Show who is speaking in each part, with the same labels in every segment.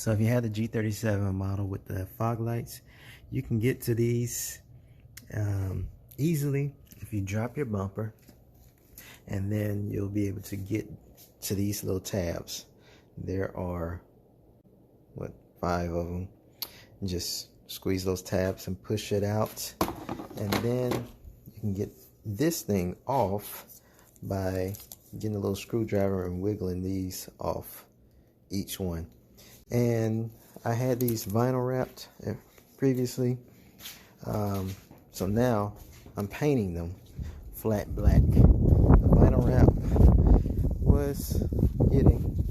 Speaker 1: So if you have the G37 model with the fog lights, you can get to these easily if you drop your bumper, and then you'll be able to get to these little tabs. There are, what, 5 of them. Just squeeze those tabs and push it out, and then you can get this thing off by getting a little screwdriver and wiggling these off each one. And I had these vinyl wrapped previously, so now I'm painting them flat black. The vinyl wrap was getting,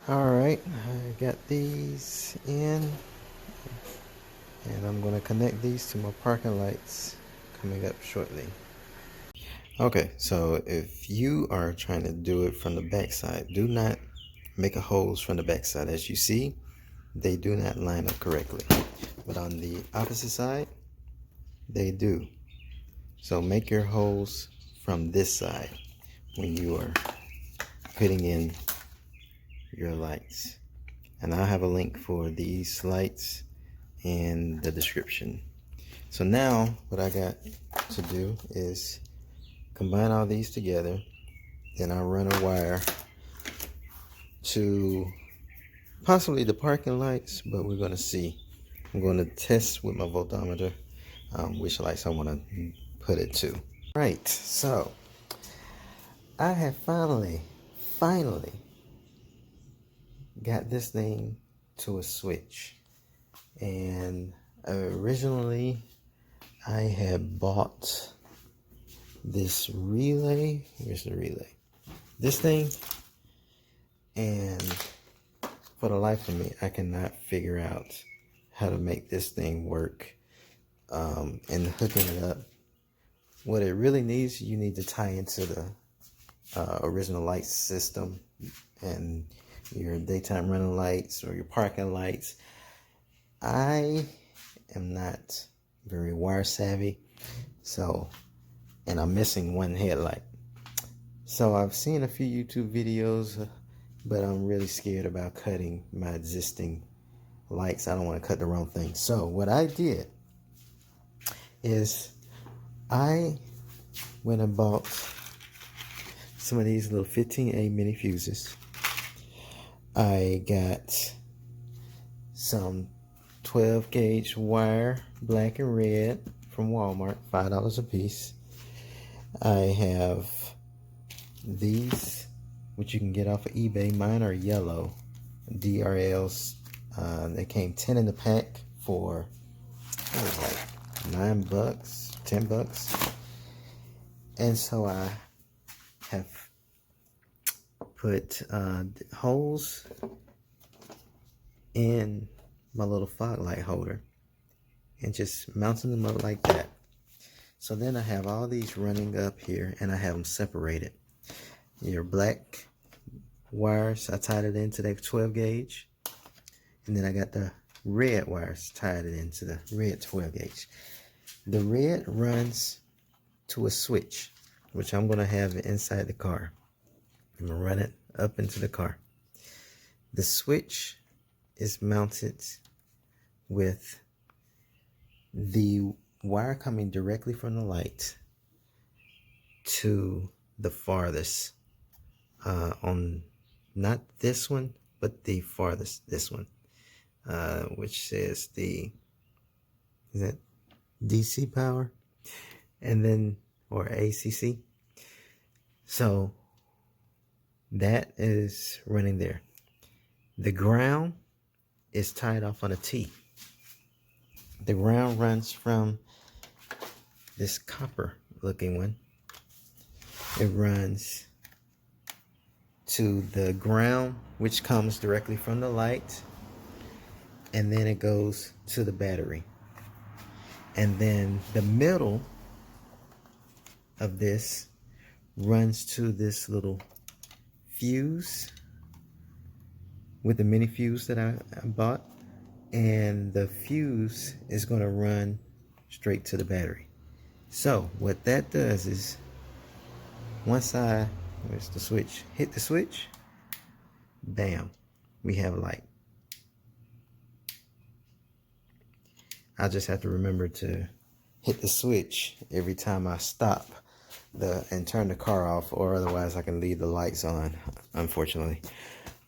Speaker 1: alright, I got these in, and I'm going to connect these to my parking lights coming up shortly. Okay, so if you are trying to do it from the back side, do not make a hose from the back side. As you see, they do not line up correctly, but on the opposite side they do. So make your hose from this side when you are putting in your lights, and I'll have a link for these lights in the description. So now what I got to do is combine all these together. Then I'll run a wire to possibly the parking lights, but we're going to see. I'm going to test with my voltometer which lights I want to put it to. Right, so I have finally got this thing to a switch. And originally I had bought this relay. Here's the relay. This thing, and for the life of me, I cannot figure out how to make this thing work. And hooking it up, what it really needs, you need to tie into the original light system and your daytime running lights or your parking lights. I am not very wire savvy, so, and I'm missing one headlight. So I've seen a few YouTube videos, but I'm really scared about cutting my existing lights. I don't want to cut the wrong thing. So what I did is I went and bought some of these little 15A mini fuses. I got some 12 gauge wire, black and red, from Walmart, $5 a piece. I have these, which you can get off of eBay. Mine are yellow DRLs. They came 10 in the pack for, what was it, like $9, $10. And so I have put holes in my little fog light holder and just mounting them up like that. So then I have all these running up here, and I have them separated. Your black wires, I tied it into that 12 gauge, and then I got the red wires, tied it into the red 12 gauge. The red runs to a switch, which I'm going to have inside the car. I'm going to run it up into the car. The switch is mounted with the wire coming directly from the light to the farthest, on not this one, but the farthest, this one, which says the, is that DC power, and then, or ACC. So that is running there. The ground is tied off on a T. The ground runs from this copper looking one. It runs to the ground, which comes directly from the light, and then it goes to the battery. And then the middle of this runs to this little fuse with the mini fuse that I bought, and the fuse is going to run straight to the battery. So what that does is, once I, where's the switch, hit the switch, bam, we have light. I just have to remember to hit the switch every time I stop and turn the car off, or otherwise I can leave the lights on, unfortunately.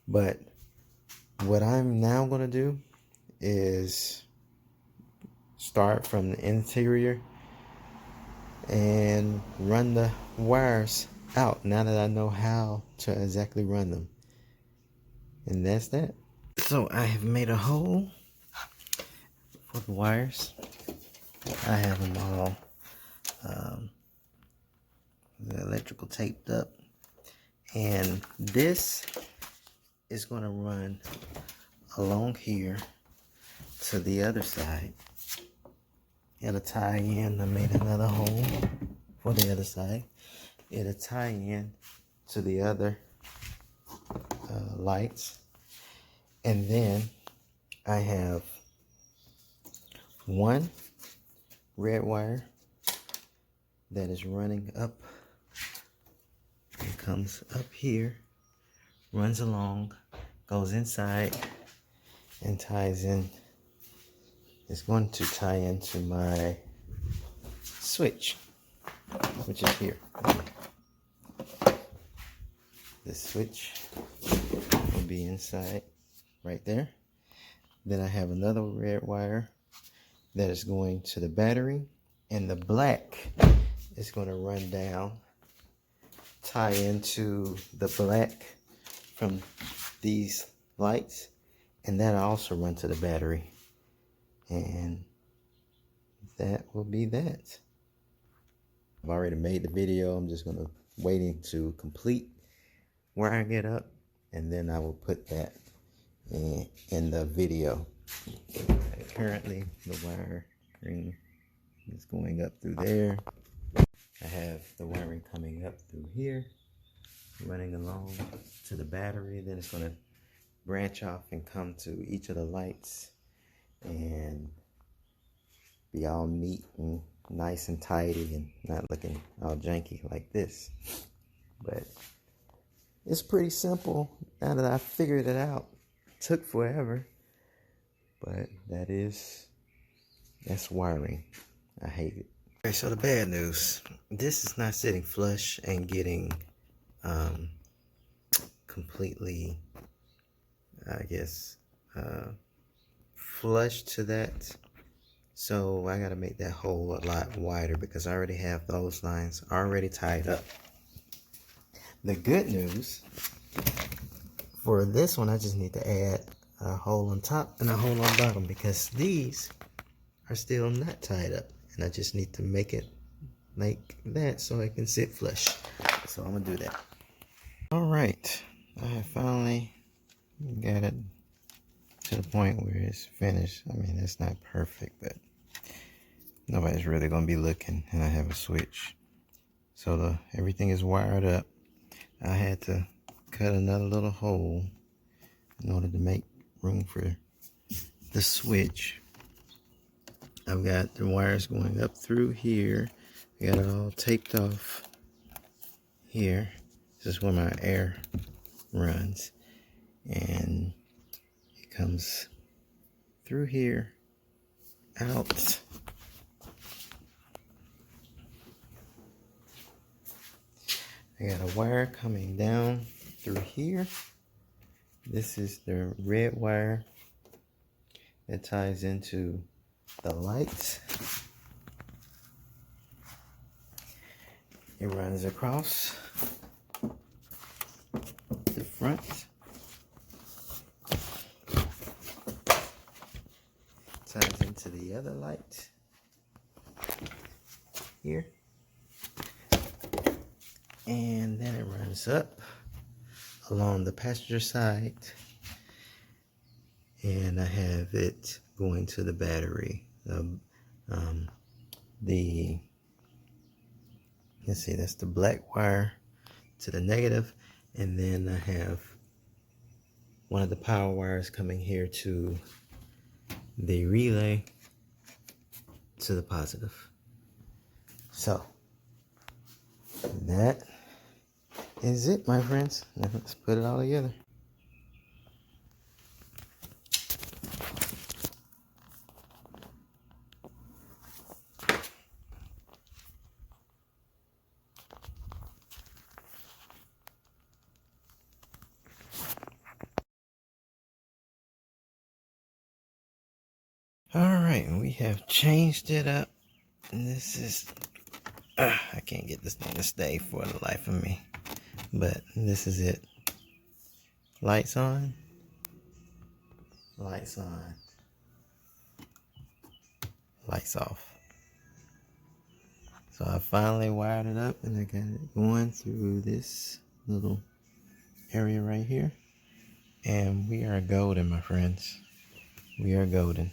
Speaker 1: But what I'm now going to do is start from the interior and run the wires out now that I know how to exactly run them. And that's that. So I have made a hole for the wires. I have them all the electrical taped up, and this is going to run along here to the other side. It'll tie in. I made another hole for the other side. It'll tie in to the other lights, and then I have one red wire that is running up. It comes up here, runs along, goes inside, and ties in. It's going to tie into my switch, which is here. The switch will be inside right there. Then I have another red wire that is going to the battery, and the black is going to run down, tie into the black from these lights, and that'll also run to the battery. And that will be that. I've already made the video. I'm just gonna waiting to complete where I get up, and then I will put that in the video. Currently the wiring is going up through there. I have the wiring coming up through here, running along to the battery. Then it's going to branch off and come to each of the lights and be all neat and nice and tidy and not looking all janky like this. But it's pretty simple now that I figured it out. It took forever, but that's wiring. I hate it. Okay, so the bad news, this is not sitting flush and getting completely, I guess, flush to that. So I gotta make that hole a lot wider because I already have those lines already tied up. The good news, for this one, I just need to add a hole on top and a hole on bottom because these are still not tied up. And I just need to make it like that so it can sit flush. So I'm gonna do that. All right, I finally got it to the point where it's finished. I mean, it's not perfect, but nobody's really gonna be looking, and I have a switch. So everything is wired up. I had to cut another little hole in order to make room for the switch. I've got the wires going up through here. I got it all taped off here. This is where my air runs. And it comes through here, out. I got a wire coming down through here. This is the red wire that ties into the lights. It runs across the front. Ties into the other light here. And then it runs up along the passenger side. And I have it going to the battery. Let's see, that's the black wire to the negative, and then I have one of the power wires coming here to the relay to the positive. So that is it, my friends. Now let's put it all together. Alright, we have changed it up. And this is... I can't get this thing to stay for the life of me. But this is it. Lights on. Lights on. Lights off. So I finally wired it up and I got it going through this little area right here. And we are golden, my friends. We are golden.